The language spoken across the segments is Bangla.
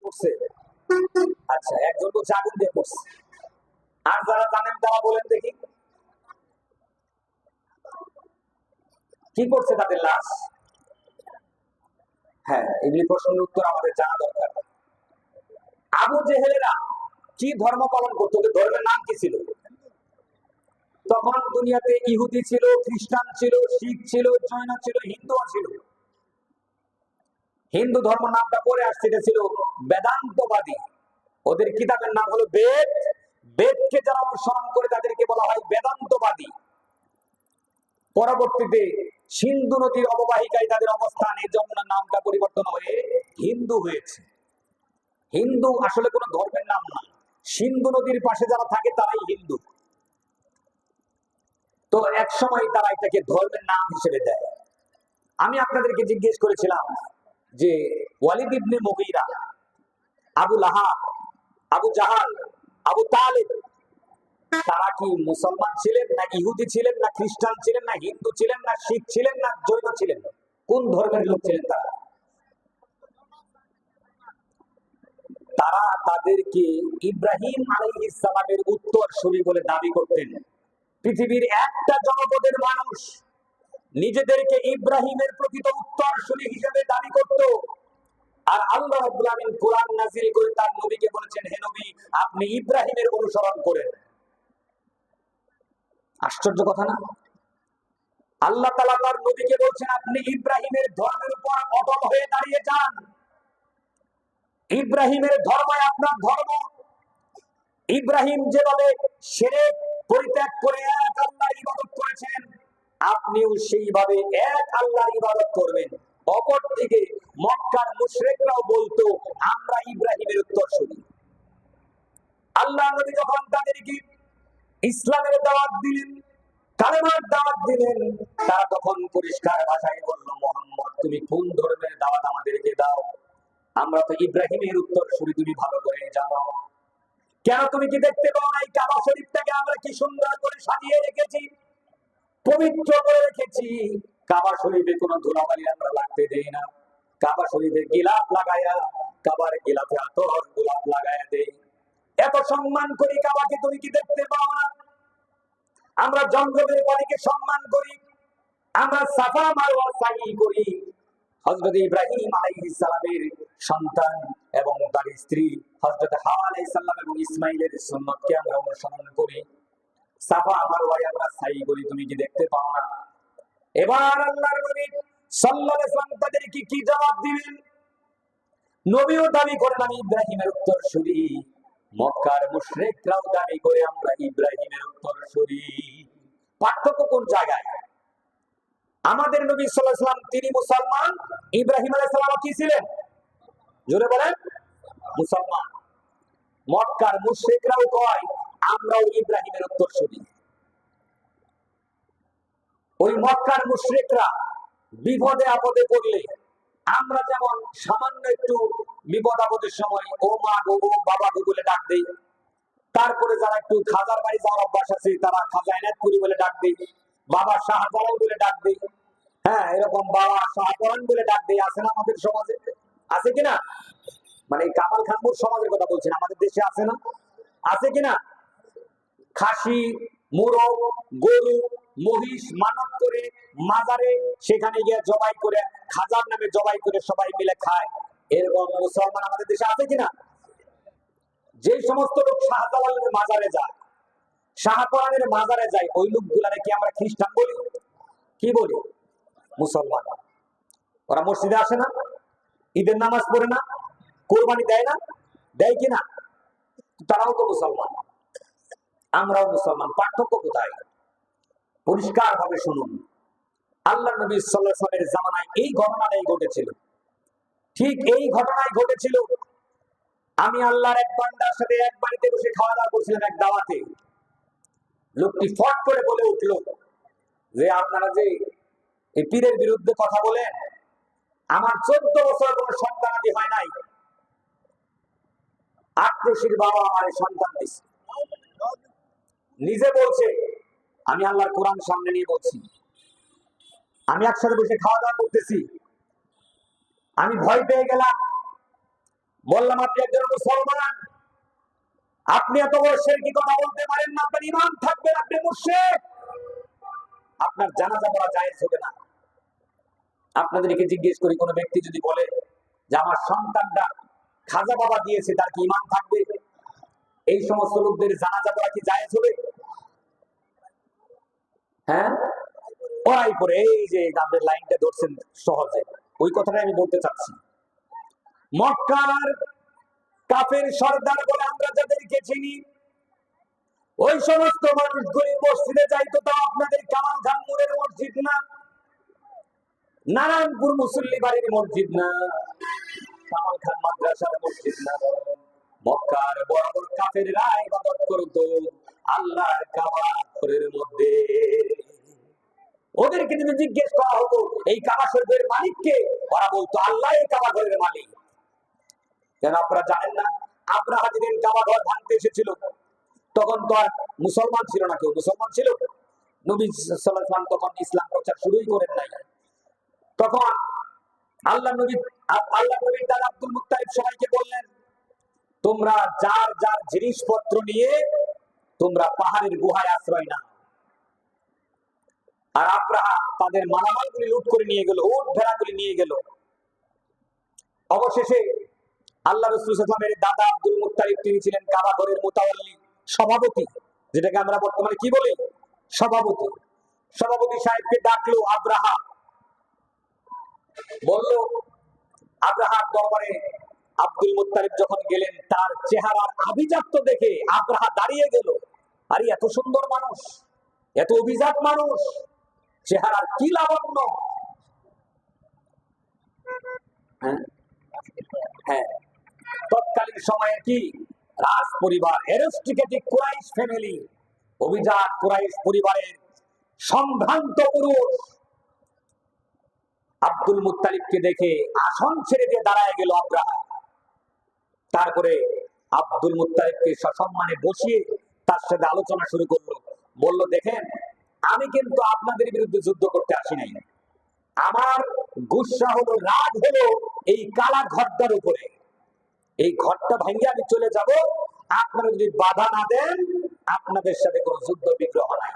পড়ছে? আচ্ছা, একজন বলছে আগুন দিয়ে পড়ছে। আর যারা জানেন তারা বলেন দেখি কি করছে তাদের লাশ? হ্যাঁ, এগুলি প্রশ্নের উত্তর আমাদের জানা দরকার। আবু জেহেলেরা কি ধর্ম পালন করতো? ওদের ধর্মের নাম কি ছিল? তখন দুনিয়াতে ইহুদি ছিল, খ্রিস্টান ছিল, শিখ ছিল, জৈন ছিল, হিন্দুও ছিল। হিন্দু ধর্ম নামটা পরে আসছে, এটা ছিল বেদান্তবাদী। ওদের কিতাবের নাম হলো বেদ। বেদকে যারা অনুসরণ করে তাদেরকে বলা হয় বেদান্তবাদী। পরবর্তীতে সিন্ধু নদীর অববাহিকায় তাদের অবস্থান, এই জন্য নামটা পরিবর্তন হয়ে হিন্দু হয়েছে। হিন্দু আসলে কোনো ধর্মের নাম না, সিন্ধু নদীর পাশে যারা থাকে তারাই হিন্দু। তো এক সময় তারা এটাকে ধর্মের নাম হিসেবে দেয়। আমি আপনাদেরকে জিজ্ঞেস করেছিলাম যে ওয়ালিদ ইবনে মুগীরা, আবু লাহাব, আবু জাহাল, আবু তালিব, তারা কি মুসলমান ছিলেন, না ইহুদি ছিলেন, না খ্রিস্টান ছিলেন, না হিন্দু ছিলেন, না শিখ ছিলেন, না জৈন ছিলেন? কোন ধর্মের লোক ছিলেন তারা? তারা তাদেরকে ইব্রাহিম আলাইহিস সালামের উত্তরসূরি বলে দাবি করতেন। পৃথিবীর একটা জনপদের মানুষ নিজেদেরকে ইব্রাহিমের প্রকৃত উত্তরসূরি হিসেবে দাবি করত। আর আল্লাহ রাব্বুল আমিন কোরআন নাযিল করে তার নবীকে বলেছেন, হে নবী, আপনি ইব্রাহিমের অনুসরণ করেন। আশ্চর্য কথা না? আল্লাহ তাআলা তার নবীকে বলছেন, আপনি ইব্রাহিমের ধর্মের উপর অটল হয়ে দাঁড়িয়ে যান। ইব্রাহিমের ধর্মই আপনার ধর্ম। ইব্রাহিম যেভাবে শিরক পরিত্যাগ করে এক আল্লাহর ইবাদত করেছেন, আপনিও সেইভাবে এক আল্লাহর ইবাদত করবেন। অপরদিকে মক্কার মুশরিকরাও বলতো, আমরা ইব্রাহিমের উত্তরসূরি। আল্লাহ নবী যখন তাদেরকে ইসলামের দাওয়াত দিলেন, কালেমার দাওয়াত দিলেন, তারা তখন পরিষ্কার ভাষায় বলল, মুহাম্মদ, তুমি কোন ধর্মের দাওয়াত আমাদেরকে দাও? আমরা তো ইব্রাহিমের উত্তরসূরি, তুমি ভালো করে জানো। কেন তুমি কি দেখতে পাও না এই কাবা শরীফটাকে আমরা কি সুন্দর করে সাজিয়ে রেখেছি, পবিত্র করে রেখেছি? কাবা শরীফে কোনো ধুলাবালি আমরা লাগতে দেই না। কাবা শরীফে গিলাফ লাগায়া, কাবার গিলাফে আতর গোলাপ লাগায়া দেই। এত সম্মান করি কাবাকে, তুমি কি দেখতে পাও না? আমরা জমজমের পানিকে সম্মান করি, আমরা সাফা মারওয়া সাই করি। হযরত ইব্রাহিম আলাইহিস সালামের সন্তান এবং তার স্ত্রী হযরত হাওয়া আলাইহিস সালাম এবং ইসমাঈলের সুন্নতকে আমরা অনুসরণ করি। সাফা মারওয়ায় আমরা সাই করি, তুমি কি দেখতে পাও না? এবার আল্লাহর নবী সাল্লাল্লাহু আলাইহি ওয়াসাল্লাম তাদেরকে কি জবাব দিবেন? নবীও দাবি করেন আমি ইব্রাহিমের উত্তরসূরি, মক্কার মুশরিকরাও দাবি করে আমরা ইব্রাহিমের উত্তরসূরি। পার্থক্য কোন জায়গায়? আমাদের নবী সাল্লাল্লাহু আলাইহি ওয়াসাল্লাম তিনি মুসলমান, ইব্রাহিম আলাইহিস সালাম কি ছিলেন? জোরে বলেন, মুসলমান। মক্কার মুশরিকরাও কয় আমরাও ইব্রাহিমের উত্তরসূরি। ওই মক্কার মুশরিকরা বিপদে আপদে পড়লে আমরা যেমন সামান্য একটু বিপদ আপদের সময় ও মা গো, ও বাবা গো বলে ডাক দেই, তারপরে যারা একটু খাজার বাড়ি যাওয়ার অভ্যাস আছে তারা খাজা এনায়েতপুরি বলে ডাক দেই, বাবা শাহজালাল বলে ডাক দেই। হ্যাঁ, এরকম বাবা শাহপরান বলে ডাক দেই, আছে না আমাদের সমাজে? আছে কিনা? মানে কামাল খানপুর সমাজের কথা বলছেন, আমাদের দেশে আছে না? আছে কিনা? খাসি, মোরগ, গরু, মহিষ মানত করে মাজারে সেখানে গিয়ে জবাই করে, খাজার নামে জবাই করে সবাই মিলে খায়। এরকম মুসলমান আমাদের দেশে আছে কিনা? যে সমস্ত লোক শাহজালালের মাজারে যায়, শাহপরানের মাজারে যায়, ওই লোকগুলারে কি আমরা খ্রিস্টান বলি? কি বলি? মুসলমান। ওরা মসজিদে আসে না, ঈদের নামাজ পড়ে না, কোরবানি দেয় না, দেয় কিনা? তারাও তো মুসলমান, আমরাও মুসলমান। পার্থক্য কোথায়? পরিষ্কার ভাবে শুনুন। আল্লাহ নবী সাল্লাল্লাহু আলাইহি ওয়াসাল্লামের জামানায় এই ঘটনাটাই ঘটেছিল। ঠিক এই ঘটনাই ঘটেছিল। আমি আল্লাহর এক বান্দার সাথে এক বাড়িতে বসে খাওয়া দাওয়া করছিলাম এক দাওয়াতে। লোকটি ফট করে বলে উঠল যে, আপনারা যে এই পীরের বিরুদ্ধে কথা বলেন, আমার 14 বছর কোনো সন্তানাদি হয় নাই, আক্রোশীর বাবা আমার সন্তান দিচ্ছে। নিজে বলছে, আমি আল্লাহর কোরআন সামনে নিয়ে বলছি, আমি একসাথে বসে খাওয়া দাওয়া করতেছি, আমি ভয় পেয়ে গেলাম, বললাম আপনি একজন মুসলমান, আপনি এত বড় শিরকি কথা বলতে পারেন না, আপনার ঈমান থাকবে না, আপনি মুশরিক, আপনার জানাজা পড়া জায়েজ হবে না। আপনাদেরকে জিজ্ঞেস করি, কোন ব্যক্তি যদি বলে যে আমার সন্তানটা খাজা বাবা দিয়েছে, তার কি ঈমান থাকবে? এই সমস্ত লোকদের জানাজা পড়া কি জায়েজ হবে? হ্যাঁ, ওরাই করে। এই যে আপনাদের লাইনটা ধরছেন সহজে, ওই কথাটাই আমি বলতে চাচ্ছি। মক্কার কাফের সর্দার বলে আমরা যাদেরকে চিনি, ওই সমস্ত মানুষগুলি মসজিদে যাইতো, তাও আপনাদের কামাল খান মোড়ের মসজিদ না, নারায়ণপুর মুসল্লি বাড়ির মসজিদ না, কামাল খান মাদ্রাসার মসজিদ না, মক্কার বড় বড় কাফেররা ইবাদত করতো আল্লাহর কাবা ঘরের মধ্যে। ওদেরকে যদি জিজ্ঞেস করা হতো এই কাবা শরীফের মালিককে, ওরা বলতো আল্লাহ এই কাবা ঘরের মালিক। কেন আপনারা জানেন না, আব্রাহা যেদিন কাবা ঘর ভাঙতে এসেছিল, তখন তো আর মুসলমান ছিল না, কেউ মুসলমান ছিল? নবী সাল্লাল্লাহু আলাইহি ওয়াসাল্লাম তখন ইসলাম প্রচার শুরুই করেন নাই। তখন আল্লাহ নবীর দাদা আব্দুল মুত্তালিব সবাইকে বললেন, তোমরা যার যার জিনিসপত্র নিয়ে তোমরা পাহাড়ের গুহায় আশ্রয় নাও। আর আব্রাহা তাদের মালামালগুলি লুট করে নিয়ে গেল, উট ভেড়াগুলি নিয়ে গেল। অবশেষে আল্লাহ রাসূল সাল্লাল্লাহু আলাইহি ওয়াসাল্লামের দাদা আব্দুল মুত্তালিব, তিনি ছিলেন কাবা ঘরের মুতাওয়াল্লি, সভাপতি, যেটাকে আমরা বর্তমানে কি বলি, সভাপতি। সভাপতি সাহেবকে ডাকলো আব্রাহা, বলল, আব্রাহার দরবারে আব্দুল মুত্তালিব যখন গেলেন, তার চেহারার আভিজাত্য দেখে আব্রাহা দাঁড়িয়ে গেল। আরে এত সুন্দর মানুষ, এত অভিজাত মানুষ, চেহারার কি লাবণ্য! হ্যাঁ, তৎকালীন সময়ে কি রাজ পরিবার, অ্যারিস্টক্রেটিক কুরাইশ ফ্যামিলি, অভিজাত কুরাইশ পরিবারের সম্ভ্রান্ত পুরুষ আব্দুল মুত্তালিবকে দেখে আসন ছেড়ে দিয়ে দাঁড়ায় গেল আব্রাহা। তারপরে আব্দুল মুত্তালিবকে সসম্মানে বসিয়ে তার সাথে আলোচনা শুরু করলো। বলল, দেখেন, আমি কিন্তু আপনাদের বিরুদ্ধে যুদ্ধ করতে আসি নাই, আমার গুসা হলো, রাগ হলো এই কালা ঘরটার উপরে। এই ঘরটা ভেঙে আমি চলে যাব, আপনারা যদি বাধা না দেন, আপনাদের সাথে কোনো যুদ্ধ বিগ্রহ নাই।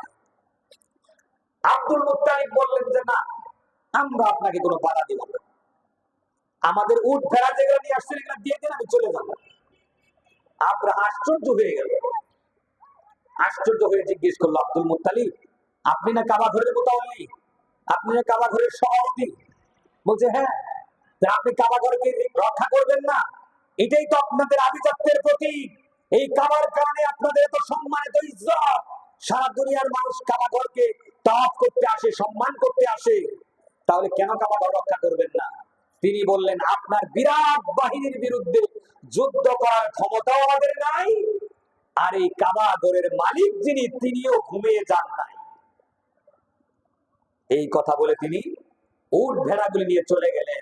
আব্দুল মুত্তালিব বললেন যে না, আমরা আপনাকে কোনো বাধা দিব না, আমাদের উট ভেড়া যেগুলো নিয়ে আসছেন এগুলো দিয়ে দেন, আমি চলে যাব। আব্রাহা আশ্চর্য হয়ে গেল। আশ্চর্য হয়ে জিজ্ঞেস করলো, আব্দুল মুত্তালিব, আপনি না কাবা ঘরের মুতাওয়াল্লি, আপনি না কাবা ঘরের সভাপতি? বলছে হ্যাঁ। আপনি কাবা ঘরকে রক্ষা করবেন না? এটাই তো আপনাদের আভিজাত্যের প্রতীক। এই কাবার কারণে আপনাদের এত সম্মান, এত ইজ্জত। সারা দুনিয়ার মানুষ কাবা ঘরকে তাওয়াফ করতে আসে, সম্মান করতে আসে, তাহলে কেন কাবা ঘর রক্ষা করবেন না? তিনি বললেন, আপনার বিরাট বাহিনীর বিরুদ্ধে যুদ্ধ করার ক্ষমতাও আমাদের নাই, আর এই কাবা ঘরের মালিক যিনি, তিনিও ঘুমিয়ে যান নাই। এই কথা বলে তিনি উট ভেড়াগুলি নিয়ে চলে গেলেন।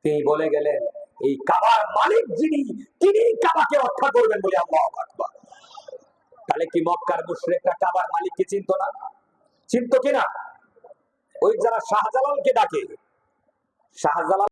তিনি বলে গেলেন, এই কাবার মালিক যিনি, তিনি কাবাকে রক্ষা করবেন বলে। আল্লাহু আকবার। তাহলে কি মক্কার মুশরিকরা কাবার মালিককে চিনতো না? চিনতো কিনা? ওই যারা শাহজালালকে ডাকে, শাহজালাল